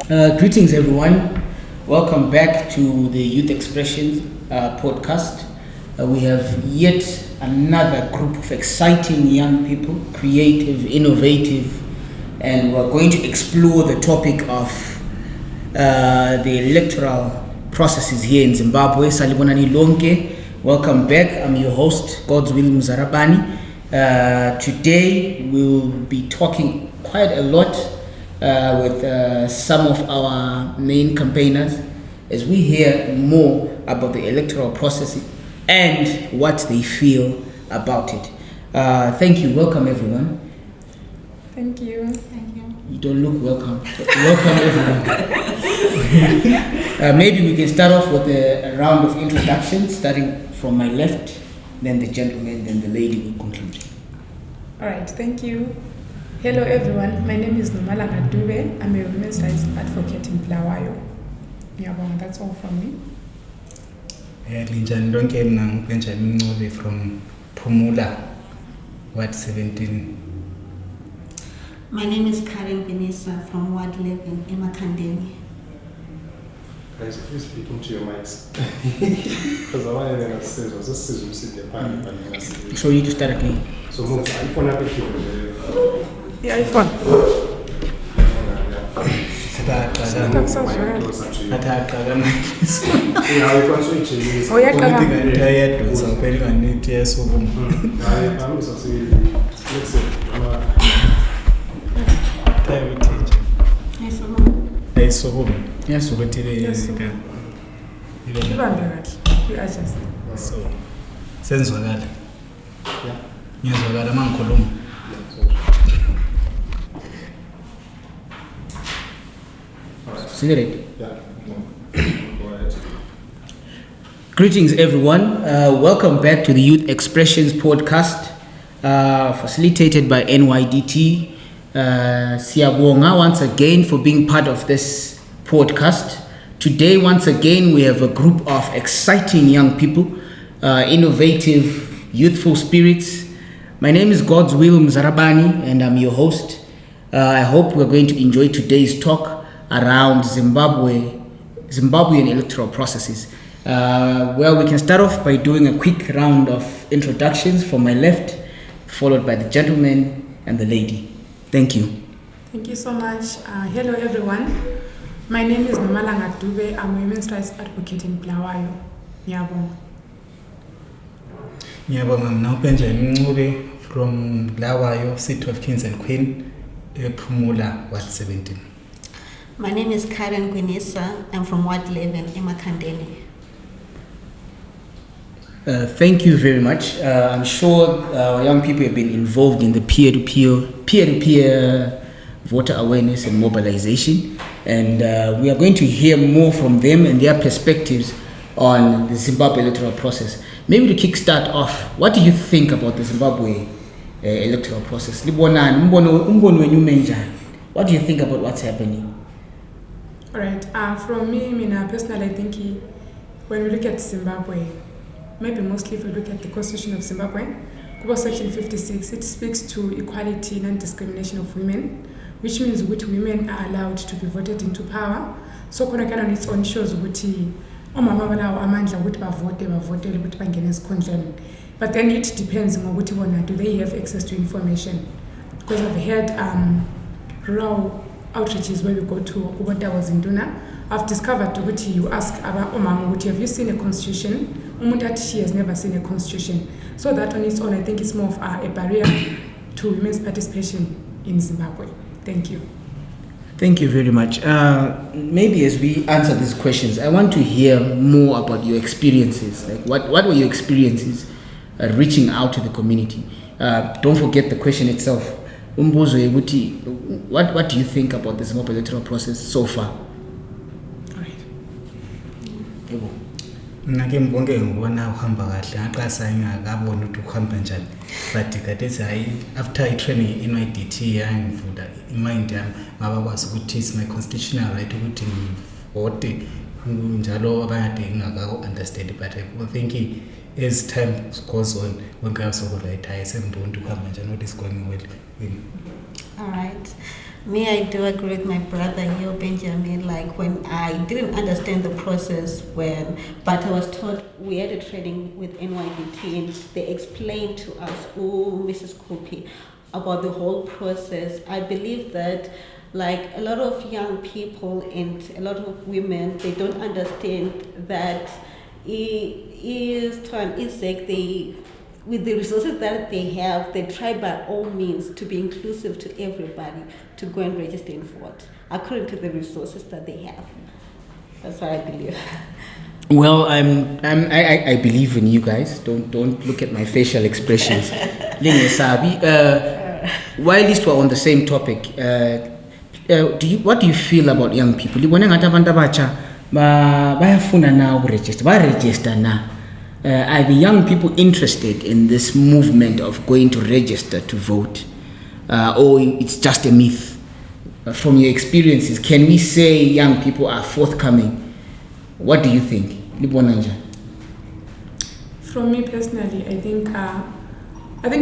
Greetings, everyone. Welcome back to the Youth Expressions podcast. We have yet another group of exciting young people, creative, innovative, and we're going to explore the topic of the electoral processes here in Zimbabwe. Salibonani Lonke, welcome back. I'm your host, Godswill Mzarabani. Today we'll be talking quite a lot with some of our main campaigners as we hear more about the electoral process and what they feel about it. Thank you. Welcome, everyone. Thank you. Thank you. You don't look welcome. Welcome, everyone. Maybe we can start off with a round of introductions, starting from my left, then the gentleman, then the lady will conclude. All right. Thank you. Hello, everyone. My name is Nydt. I'm a women's rights advocate in Bulawayo. Yeah, well, that's all from me. Linjani lonke mina ngibenjani Ncube from Phumula, Ward 17. My name is Karen Benisa from Ward 11 in Makandeni. Guys, please speak into your mics. Because I want to say, this is the So you need to start again. So move iPhone up. Yeah, iPhone. Oh, yeah, Yes. So senzwakala ngiyazwakala mangikhuluma. Cigarette. Yeah. Go ahead. Greetings, everyone. Welcome back to the Youth Expressions podcast, facilitated by Nydt. Siyabonga once again for being part of this podcast. Today, once again, we have a group of exciting young people, innovative, youthful spirits. My name is Godswill Mzarabani, and I'm your host. I hope we're going to enjoy today's talk around Zimbabwean electoral processes. Well, we can start off by doing a quick round of introductions from my left, followed by the gentleman and the lady. Thank you. Thank you so much. Hello, everyone. My name is Nydt. I'm a women's rights advocate in Bulawayo. Nyabonga. Ngiyabonga mina ubenjani Ncube from Bulawayo, City of Kings and Queen, Phumula, Ward 17. My name is Karen Benisa. I'm from Ward 11 in Makandeni. Thank you very much. I'm sure young people have been involved in the peer-to-peer voter awareness and mobilization, and we are going to hear more from them and their perspectives on the Zimbabwe electoral process. Maybe to kickstart off, what do you think about the Zimbabwe electoral process? What do you think about what's happening? All right. From me, personally, I think when we look at Zimbabwe, maybe mostly if we look at the Constitution of Zimbabwe, Section 56, it speaks to equality and non-discrimination of women, which means which women are allowed to be voted into power. So Konakana on its own shows but then it depends on what do they have access to information. Because I've had rural outreaches where we go to Kubota was in Duna. I've discovered that you ask about have you seen a constitution? She has never seen a constitution. So that on its own, I think it's more of a barrier to women's participation in Zimbabwe. Thank you. Thank you very much. Maybe as we answer these questions, I want to hear more about your experiences. Like what were your experiences reaching out to the community? Don't forget the question itself. What do you think about the Zimbabwe electoral process so far? All right. Nake mbonge ngibona uhamba kahle ngaqasa ngakabona ukuthi ukuhamba njani but kadethi hayi after I training in Nydt yangivula imind yami ngabakwazi ukuthi is my constitutional right ukuthi ngivote njalo abanye ngaka understand but I think as time goes on when guys over right I sembona ukuhamba njani what is going well. All right. Me, I do agree with my brother here, Benjamin. Like when I didn't understand the process but I was taught, we had a training with Nydt and they explained to us, Mrs. Kupi, about the whole process. I believe that like a lot of young people and a lot of women, they don't understand that with the resources that they have, they try by all means to be inclusive to everybody to go and register in vote according to the resources that they have. That's what I believe. Well, I believe in you guys. Don't look at my facial expressions. While least we're on the same topic, what do you feel about young people? Register now. Are the young people interested in this movement of going to register to vote, or it's just a myth? From your experiences, can we say young people are forthcoming? What do you think, Libonanja? From me personally, I think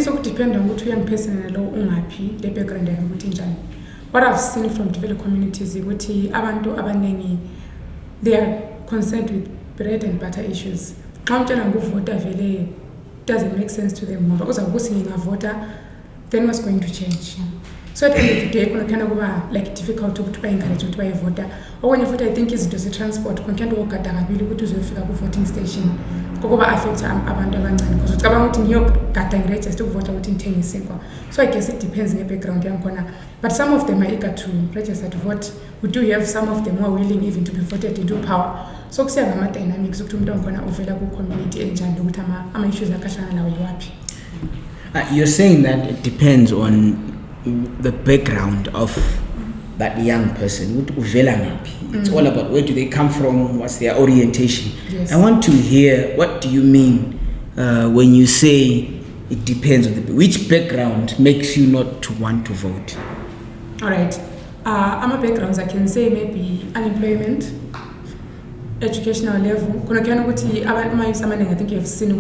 so. It depends on what young person and unhappy the background and what I've seen from developed communities is that they are concerned with bread and butter issues. Doesn't make sense to them because I'm voting in a voter, then what's going to change? So at the end of the day, like difficult to buy encourage to buy a voter. Or when you vote, I think it's just a transport. When you walk at the voting station, affect because it's about in your just to vote out in 10 seconds. So I guess it depends on the background. But some of them are eager to register to vote. We do have some of them who are willing even to be voted into power. So kusiyanga dynamics ukuthi umuntu ongona uvela ku community enjani ukuthi ama issues akashana nawo yiwapi. You're saying that it depends on the background of that young person. It's all about where do they come from, what's their orientation. Yes. I want to hear, what do you mean when you say it depends on which background makes you not to want to vote? All right. I'm backgrounds, I can say maybe unemployment, educational level. I think you have seen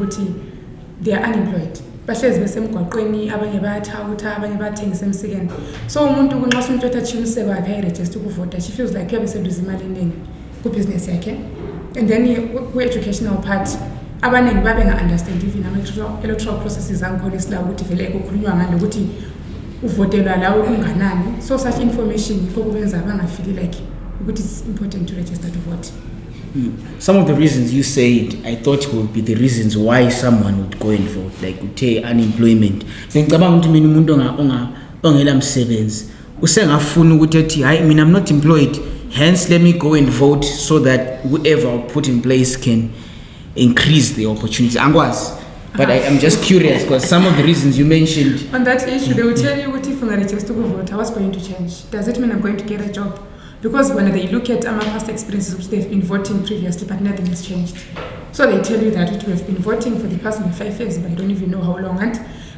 they are unemployed. But there's the same kwaqweni abanye bayathawutha abanye bathengisa emsikeni. So umuntu kunxa umuntu ethatshisa kwakhe ayiregister ukuvota, she feels like uyabeseduza imali eningi ku business yakhe. And then ku educational part abaningi babe nga understand even electoral processes angikhona isila ukuthi vele kukhulunywa ngalo ukuthi uvotelwa lawo kunganani. So such information yikho kubenza bangafeel like ukuthi it's important to register to vote. Some of the reasons you said, I thought would be the reasons why someone would go and vote, like unemployment. I'm not employed, hence let me go and vote so that whoever I put in place can increase the opportunity. But I'm just curious because some of the reasons you mentioned. On that issue, they will tell you what if I register to vote, what's going to change? Does it mean I'm going to get a job? Because when they look at my past experiences, which they've been voting previously, but nothing has changed. So they tell you that we have been voting for the past 5 years, but I don't even know how long.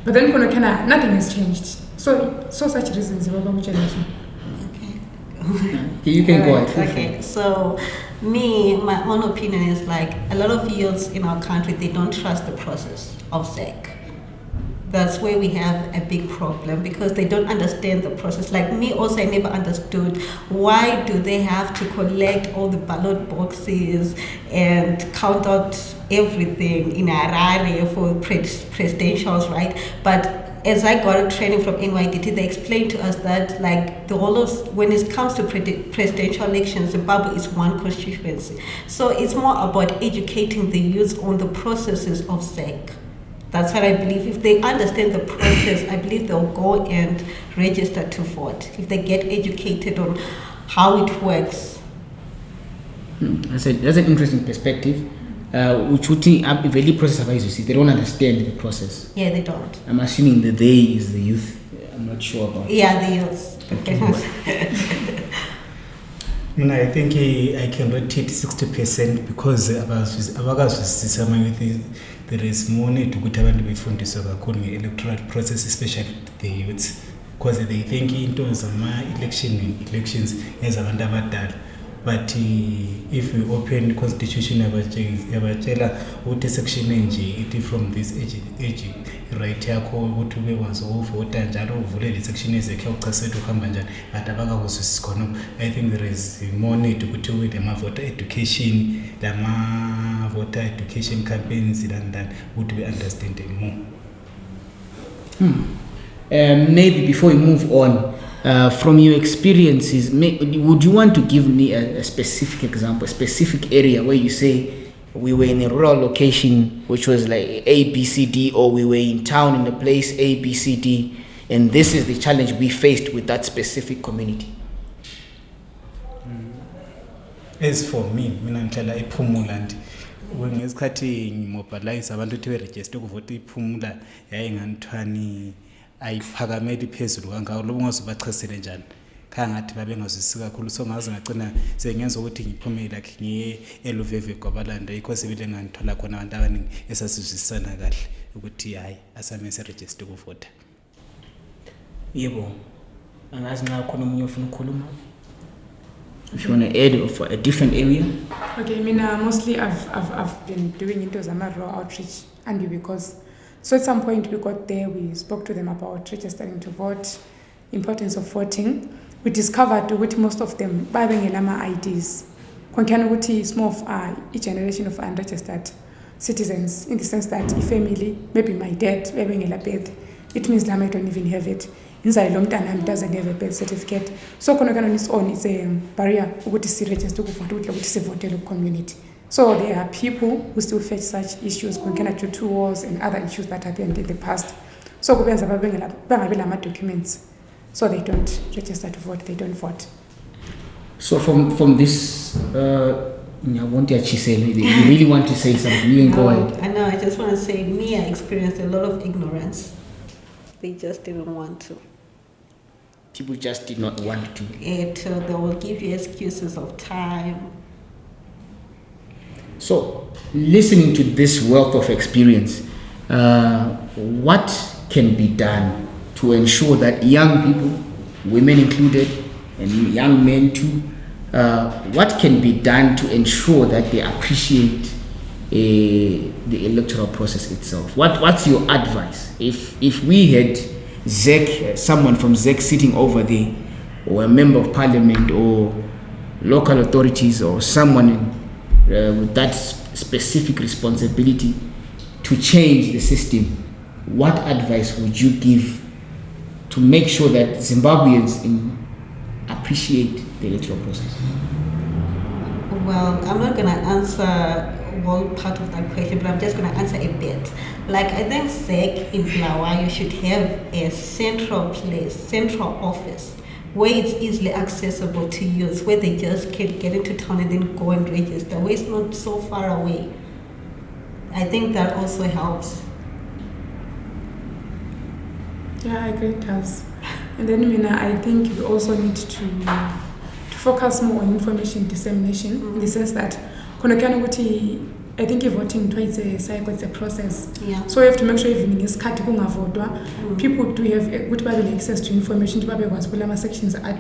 But then nothing has changed. So such reasons. Okay. You can go ahead. Okay. So my own opinion is like a lot of youths in our country, they don't trust the process of SEC. That's where we have a big problem because they don't understand the process. Like me also, I never understood why do they have to collect all the ballot boxes and count out everything in Harare for presidentials, right? But as I got a training from Nydt, they explained to us that like the whole of, when it comes to presidential elections, Zimbabwe is one constituency. So it's more about educating the youth on the processes of SEC. That's what I believe. If they understand the process, I believe they'll go and register to vote. If they get educated on how it works. That's an interesting perspective. Which would think the process they don't understand the process. Yeah, they don't. I'm assuming the they is the youth. I'm not sure about. Yeah, the youth. Okay. I think I can rotate 60% because there is more need to go to the electoral process, especially the youths, because they think into some elections as a but if we open constitution yabatshela ukuthi section enje ithi from this age right yakho ukuthi ubekwazi ukuvota njalo uvule le section ezekhe uchasethe uhamba njani but abakakuzwisisi khona. I think there is more need ukuthi ube lama voter education campaigns than would be understand more. Maybe before we move on, from your experiences, would you want to give me a specific example, a specific area where you say we were in a rural location which was like A, B, C, D, or we were in town in a place A, B, C, D, and this is the challenge we faced with that specific community? As for me, mina ngihlala ePhumula and ngesikhathi ngimobilize abantu ukuthi beregister ukuvota iPhumula yayinganithwani ayiphakameli phezulu kangako lobo ngazobachasele njani khangathi babengazwisisi kakhulu so ngaze ngacina sengenza ukuthi ngiphume like ngiye eLuveve kwabalanda because bile nganthola khona abantu abaningi esasizwisisana kahle ukuthi hayi asame se register ukuvota. Yebo, angazi na khona umunye ufuna ukukhuluma. If you want to add for a different area. Okay, I mean, mostly I've been doing into rural outreach, and because so at some point we got there, we spoke to them about registering to vote, importance of voting. We discovered with most of them buying elama IDs. It's more of a generation of unregistered citizens in the sense that a family, maybe my dad, it means Lama don't even have it. Inside Lomtanam doesn't have a birth certificate. So on its own is a barrier what is registered to vote community. So there are people who still face such issues, to 2 wars and other issues that happened in the past. So documents. So they don't register to vote, they don't vote. So from this you really want to say something, you can go ahead. I know, I just want to say me, I experienced a lot of ignorance. They just didn't want to. People just did not want to. They will give you excuses of time. So, listening to this wealth of experience, what can be done to ensure that young people, women included, and young men too, what can be done to ensure that they appreciate the electoral process itself? What's your advice? If we had ZEC, someone from ZEC sitting over there, or a member of parliament, or local authorities, or someone with that specific responsibility to change the system, what advice would you give to make sure that Zimbabweans appreciate the electoral process? Well, I'm not going to answer one part of that question, but I'm just going to answer a bit. Like, I think ZEC in Bulawayo should have a central office where it's easily accessible to youth, where they just can get into town and then go and register, where it's not so far away. I think that also helps. Yeah, I agree, it does. And then I think we also need to focus more on information dissemination, in the sense that I think voting twice a cycle, it's a process. Yeah. So we have to make sure even in this category people do have good access to information. Sections even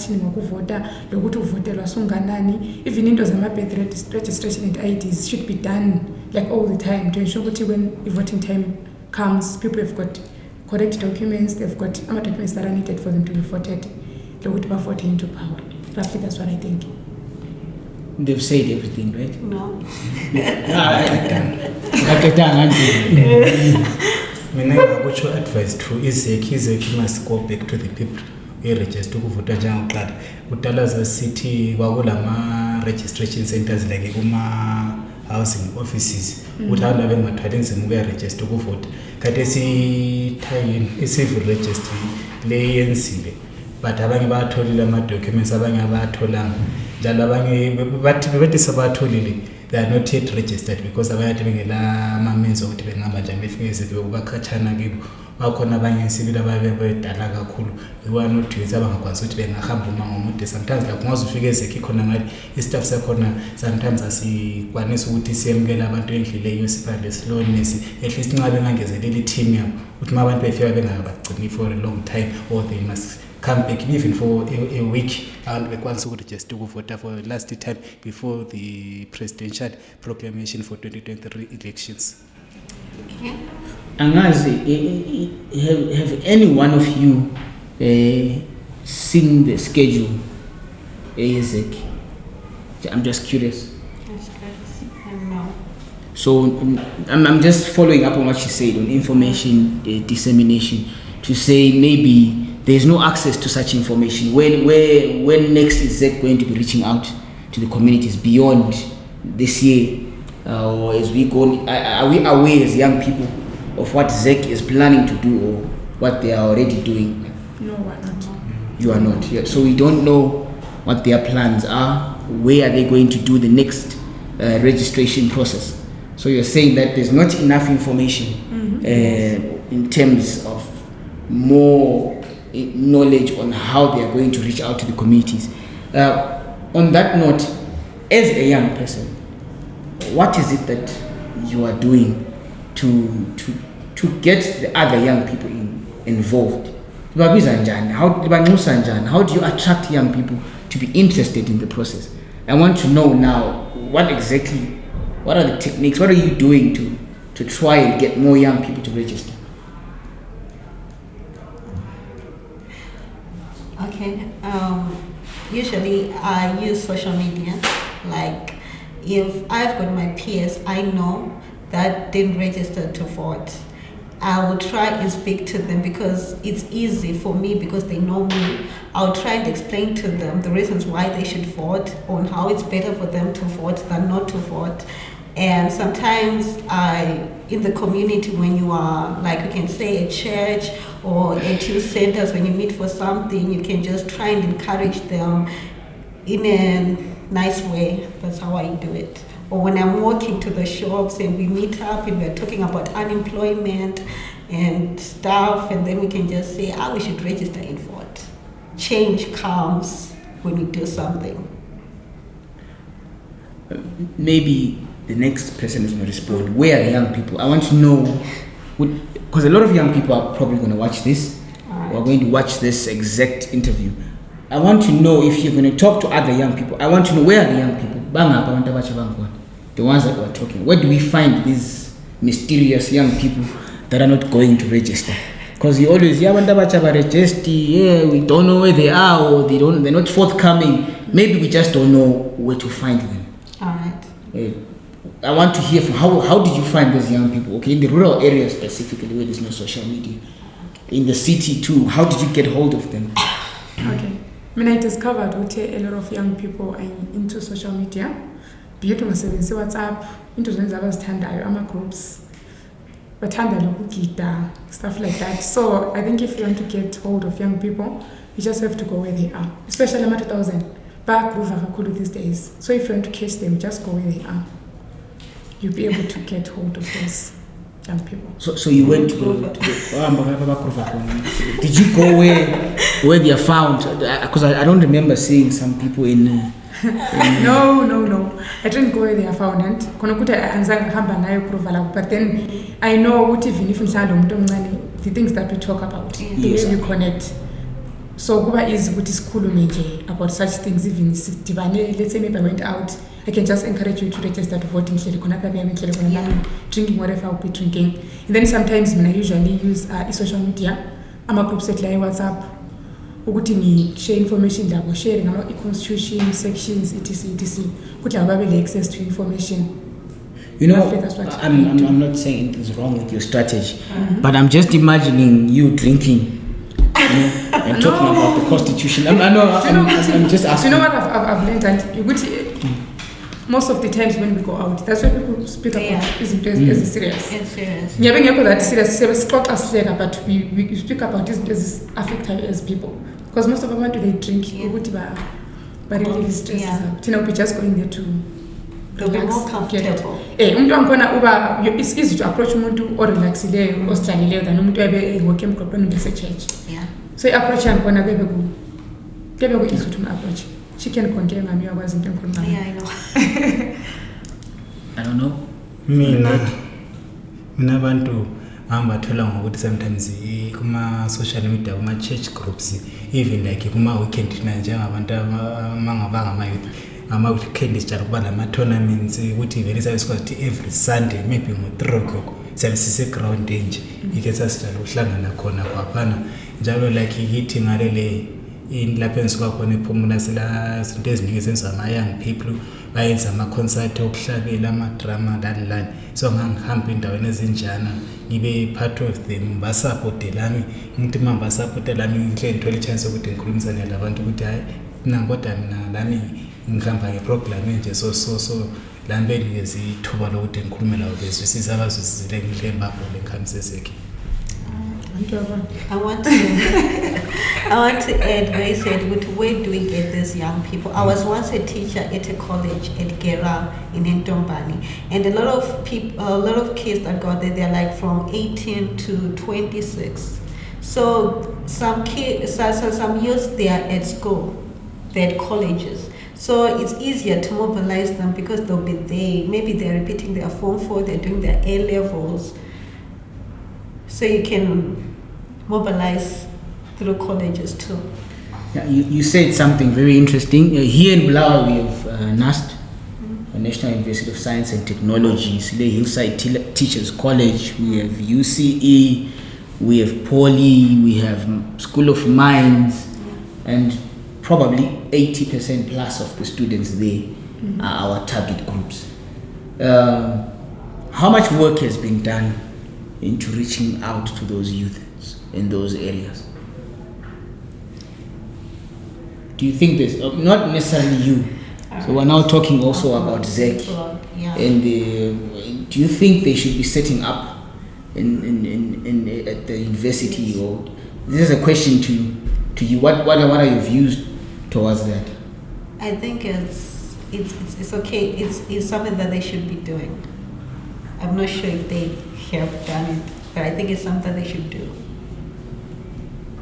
into the birth registration and IDs should be done like all the time to ensure that when the voting time comes, people have got correct documents, they've got documents that are needed for them to be voted. They would be voting into power. Roughly, that's what I think. They've said everything, right? No. What your advice to is must go back to the people who register to vote njengaqala. Utalaza city kwakulama registration centers like kuma housing offices. Uthanda bengathwali nzima ukuregister ukuvota. Kade si civil registry leyenzile. But abanye batholile ama documents, abanye abatholanga. Njalo abanye bathi sabatholile, they are not yet registered because abayathi bengela ama means ukuthi bengihamba njani befike bakhatshana kibo. Bakhona abanye sibili ababedala kakhulu, not abangakwazi ukuthi bengahamba umango omude. Sometimes like ungazufika ezekhe khona ngathi istaff sakhona sometimes asikwanisa ukuthi siyemkela abantu endleleni yosiphandle slowness, at least nxa bengangezelela team yabo ukuthi abantu befika bengabagcini for a long time, or they must come back even for a week and bekwanisa ukuregister ukuvota for the last time before the presidential proclamation for 2023 elections. Okay. Angazi, have any one of you seen the schedule? Isaac, I'm just curious. No. So I'm just following up on what she said on information dissemination, to say maybe there's no access to such information. When next is ZEC going to be reaching out to the communities beyond this year, or as we go? Are we aware as young people of what ZEC is planning to do or what they are already doing? No, we're not. You are not. Yeah. So we don't know what their plans are. Where are they going to do the next registration process? So you're saying that there's not enough information in terms of more knowledge on how they are going to reach out to the communities. On that note, as a young person, what is it that you are doing to get the other young people involved? How do you attract young people to be interested in the process? I want to know now what are the techniques, what are you doing to try and get more young people to register? Okay. Usually I use social media. Like if I've got my peers I know that didn't register to vote, I will try and speak to them because it's easy for me because they know me. I'll try and explain to them the reasons why they should vote, on how it's better for them to vote than not to vote. And sometimes in the community, when you are, like we can say, a church or at youth centers, when you meet for something, you can just try and encourage them in a nice way. That's how I do it. Or when I'm walking to the shops and we meet up and we're talking about unemployment and stuff, and then we can just say, we should register and vote. Change comes when we do something. Maybe the next person is going to respond. Where are the young people? I want to know, because a lot of young people are probably going to watch this. Right. We're going to watch this exact interview. I want to know if you're going to talk to other young people. I want to know where are the young people? The ones that we're talking. Where do we find these mysterious young people that are not going to register? Because you always, register, we don't know where they are, or they're not forthcoming. Maybe we just don't know where to find them. All right. I want to hear from how did you find those young people? Okay, in the rural areas specifically where there's no social media. In the city too, how did you get hold of them? Okay. I discovered that a lot of young people are into social media. Beyond ukusebenzisa WhatsApp, into zona abazithandayo ama-groups, bathanda lokugida, stuff like that. So I think if you want to get hold of young people, you just have to go where they are. Especially ama 2000, bagroove kakhulu these days. So if you want to catch them, just go where they are. You'll be able to get hold of those young people. So you went to did you go where they are found? Because I don't remember seeing some people in No. I didn't go where they are found. And but then I know what even if the things that we talk about, the way we connect. So Kuba is what is cool about such things. Even let's say maybe I went out, I can just encourage you to register to vote in drinking whatever I'll be drinking. And then sometimes I usually use social media. I'm a group set like WhatsApp. Share information, sharing about constitution sections, etc. Could have access to information. You know, I'm not saying anything's wrong with your strategy, but I'm just imagining you drinking and talking about the constitution. I'm just asking. You know what I've learned, and you would most of the times when we go out, that's why people speak about is serious. It's serious. Yeah, when that serious, but we speak about this affect us as people. Because most of them want to drink, but really stresses out. We just going there to They'll be more comfortable. It's easy to approach someone or relax or study than working in church. Yeah. So approach and easy to approach. She can contain and you wasn't in contact. Yeah, I know. I don't know. Mina bantu angibathola ngokuthi sometimes kuma-social media kuma-church groups even like kuma-weekend njengabantu amangabanga-youth ama-weekend sijala kuba nama-tournaments ukuthi vele sabe sikwazi ukuthi every Sunday maybe ngo-3 o'clock sabe siseground nje ike sasijala ukuhlangana khona kwaphana njalo like yithi ngalele lapho enisuka khona ephumula sila izinto eziningi ezenziwa ama-young people bayenza ama-concert okuhlabela ama-drama lani so ngangihamba endaweni ezinjana ngibe part of them basaphote lami umuntu uma basaphote lami ngihle ngithola i-chance yokuthi ngikhulumisane labantu ukuthi hayi kodwa mina lami ngihamba ngeprogram nje so lami benikeza ithuba lokuthi ngikhulume labo bezwisisa abazwisisile ngihle ngibabhole ngikhamiseseke. I want to add where you said, where do we get these young people? I was once a teacher at a college at Gera in Ntombani, and a lot of kids that got there, they're like from 18 to 26. So some kids, some youths, they are at school, they're at colleges. So it's easier to mobilize them because they'll be there. Maybe they're repeating their Form 4, they're doing their A levels. So you can mobilize through colleges too. Yeah, you said something very interesting. Here in Bulawayo we have Nydt, National University of Science and Technology, Sile Hillside Teachers College, we have UCE, we have Poly, we have School of Mines, and probably 80% plus of the students there are our target groups. How much work has been done into reaching out to those youth in those areas? Do you think there's not necessarily you? So we're now talking also about ZEC. Yeah. And do you think they should be setting up at the university, or this is a question to you? What are your views towards that? I think it's okay. It's something that they should be doing. I'm not sure if they have done it, but I think it's something they should do.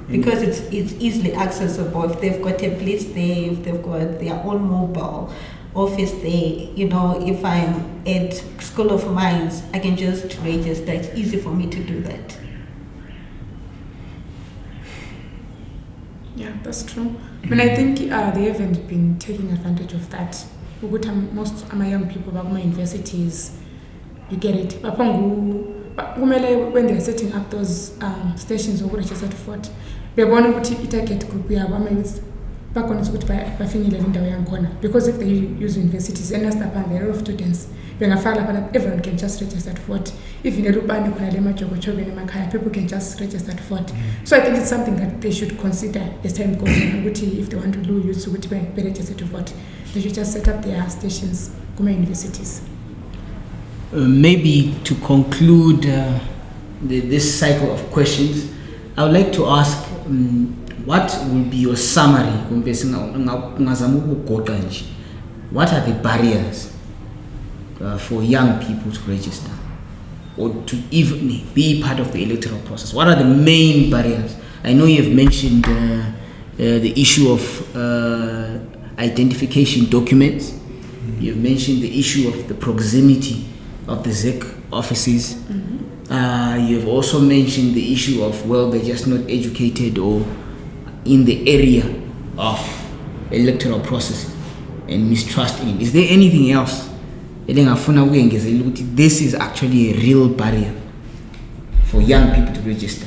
Because it's easily accessible. If they've got a place there, if they've got their own mobile office there, if I'm at School of Mines, I can just register. It's easy for me to do that. Yeah, that's true. I mean, I think they haven't been taking advantage of that. Most of my young people back my universities, you get it. When they're setting up those stations or registered for they're going to target group because if they use universities and there are a lot of students, everyone can just register for it. If in a people can just register for it. So I think it's something that they should consider as time goes on. If they want to do use be registered for it, they should just set up their stations in universities. Maybe to conclude this cycle of questions, I would like to ask what will be your summary? What are the barriers for young people to register or to even be part of the electoral process? What are the main barriers? I know you have mentioned the issue of identification documents. You have mentioned the issue of the proximity of the ZEC offices. You have also mentioned the issue of, they're just not educated or in the area of electoral processes and mistrust in it. Is there anything else? This is actually a real barrier for young people to register.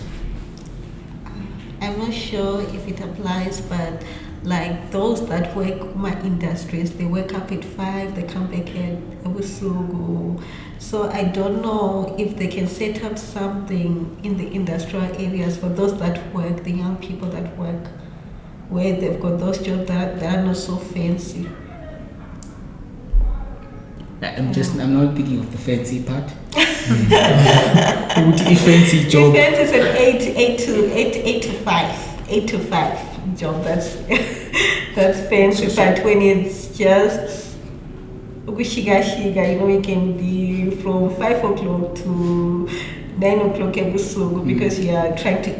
I'm not sure if it applies, but like those that work in my industries, they wake up at 5, they come back at Usugu. So I don't know if they can set up something in the industrial areas for those that work, the young people that work, where they've got those jobs that are not so fancy. I'm not thinking of the fancy part. Fancy job. Fancy is an 8 to 5 job. That's fancy. But when it's just shiga, it can be from 5 o'clock to 9 o'clock every so because you are trying to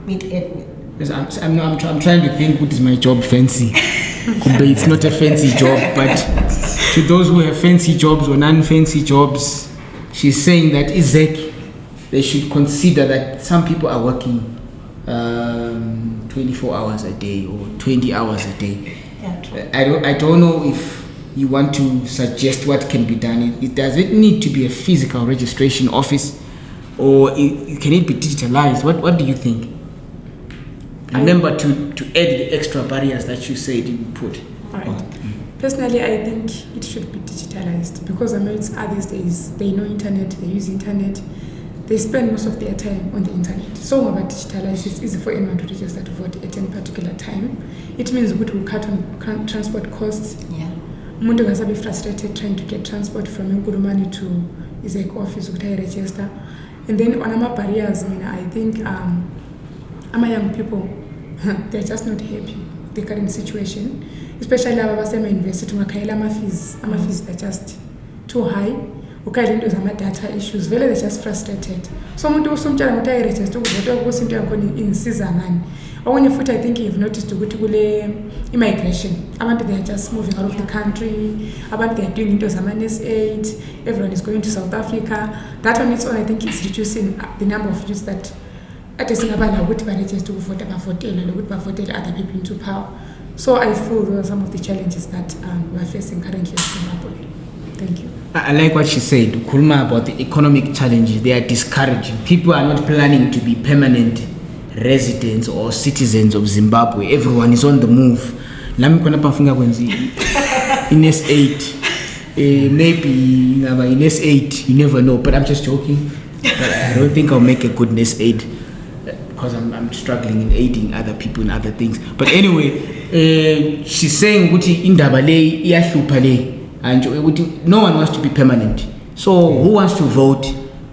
meet admin. Yes, I'm trying to think what is my job fancy. It's not a fancy job, but to those who have fancy jobs or non-fancy jobs, she's saying that ZEC they should consider that some people are working 24 hours a day or 20 hours a day. Yeah, true. I don't know if you want to suggest what can be done. Does it need to be a physical registration office, or can it be digitalized? What do you think? Remember to add the extra barriers that you said you would put. All right. Personally, I think it should be digitalized because Americans are these days, they know internet, they use internet, they spend most of their time on the internet. So about digitalized, it's easy for anyone to register to vote at any particular time. It means it will cut on transport costs. Yeah. Umuntu be frustrated trying to get transport from Nkurumani to his office to register. And then on our barriers, I think our young people, they're just not happy with the current situation. Especially abasema university ungakhayela ama-fees are just too high. Ukhayela into zama-data issues, vele they're just frustrated. So umuntu usumtshela ukuthi ayiregister ukuvota ukuthi into yakhona ingisiza ngani. Okunye futhi I think you've noticed ukuthi kule immigration, abantu they are just moving out of the country, abantu they are doing into zama-nurse aid, everyone is going to South Africa. That on its own I think is reducing the number of youths that ade singabala ukuthi baregister ukuvota bavotele lokuthi bavotele other people into power. So I feel those are some of the challenges that we are facing currently in Zimbabwe. Thank you. I like what she said, Kuruma, about the economic challenges. They are discouraging. People are not planning to be permanent residents or citizens of Zimbabwe. Everyone is on the move. In S8, maybe in S8, you never know. But I'm just joking. I don't think I'll make a good S8 because I'm struggling in aiding other people in other things. But anyway, she's saying ukuthi indaba le iyahlupha le, and no one wants to be permanent. So who wants to vote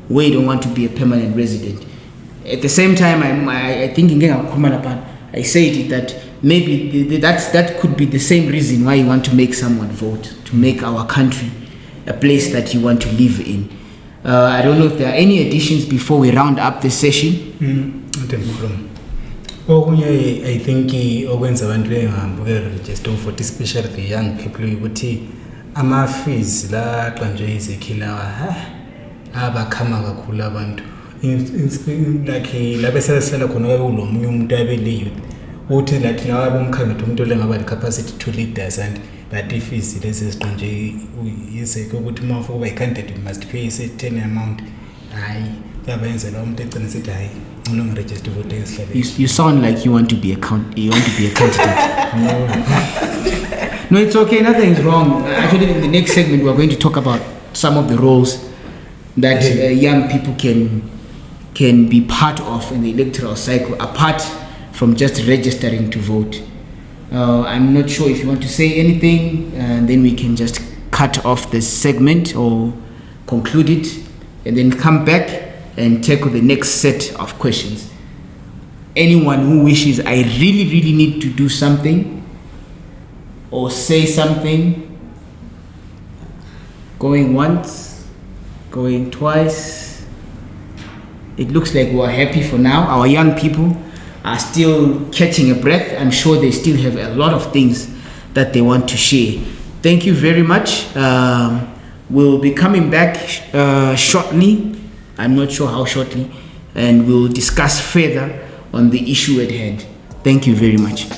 where you don't want to be a permanent resident? At the same time, I think I said that maybe that could be the same reason why you want to make someone vote, to make our country a place that you want to live in. I don't know if there are any additions before we round up this session. I think okwenza abantu bengahambi register for especially the young people ukuthi ama-fees la qanjwe izekhilawa abakhama kakhulu abantu like la besehlala khona kulo munye umuntu abele youth uthi like lawa bomkhangetho umuntu olengaba le capacity to lead us, and that fees lezi ziqanjwe yizeke ukuthi uma ufuna ukuba i-candidate you must pay a certain amount. Hayi yabenza umuntu egcina sithi hayi ngilonga register vote esihlabeni. You sound like you want to be a candidate. No, it's okay, nothing's wrong. Actually, in the next segment we're going to talk about some of the roles that young people can be part of in the electoral cycle, apart from just registering to vote. I'm not sure if you want to say anything, and then we can just cut off this segment or conclude it, and then come back and tackle the next set of questions. Anyone who wishes, I really need to do something or say something, going once, going twice. It looks like we're happy for now. Our young people are still catching a breath. I'm sure they still have a lot of things that they want to share. Thank you very much. We'll be coming back shortly. I'm not sure how shortly, and we'll discuss further on the issue at hand. Thank you very much.